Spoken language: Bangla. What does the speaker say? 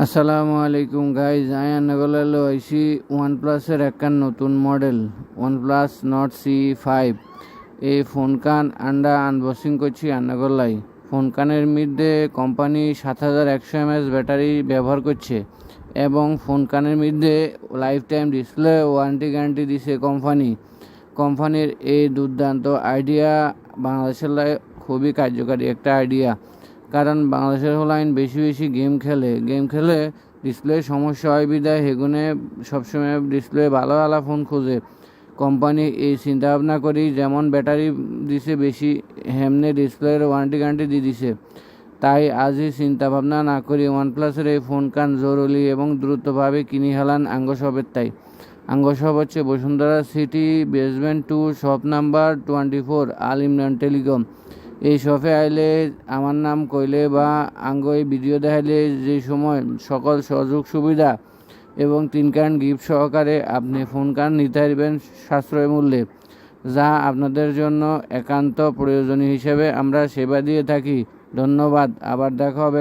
আসসালামু আলাইকুম গাইজ, আমি আন্নাগোলালো আইসি ওয়ানপ্লাসের একখান নতুন মডেল ওয়ানপ্লাস নট C5। এই ফোন কান আনবক্সিং করছি আন্নাগোল্লাই। ফোন কানের মধ্যে কোম্পানি 7100 mAh ব্যাটারি ব্যবহার করছে এবং ফোন কানের মধ্যে life time display warranty guarantee দিছে কোম্পানির এই দুর্দান্ত আইডিয়া বাংলাদেশের খুবই কার্যকারী একটা আইডিয়া। কারণ বাংলাদেশের হলাইন বেশি গেম খেলে ডিসপ্লের সমস্যা হয় বিদায় হেগুনে সবসময় ডিসপ্লে ভালো ফোন খোঁজে। কোম্পানি এই চিন্তা ভাবনা করি যেমন ব্যাটারি দিছে বেশি হেমনে ডিসপ্লের ওয়ারেন্টি গ্যারান্টি দিয়ে দিছে। তাই আজই চিন্তা ভাবনা না করি ওয়ানপ্লাসের এই ফোন কান জরুরি এবং দ্রুতভাবে কিনি হেলান আঙ্গসব হচ্ছে Bashundhara city basement 2 shop number 24 আল ইমরান টেলিকম। এই শপে আইলে আমার নাম কইলে বা এই ভিডিও দেখাইলে যে সময় সকল সুযোগ সুবিধা এবং 3 কান গিফট সহকারে আপনি ফোন কান নিতে পারবেন সাশ্রয় মূল্যে, যা আপনাদের জন্য একান্ত প্রয়োজনীয় হিসেবে আমরা সেবা দিয়ে থাকি। ধন্যবাদ, আবার দেখা হবে।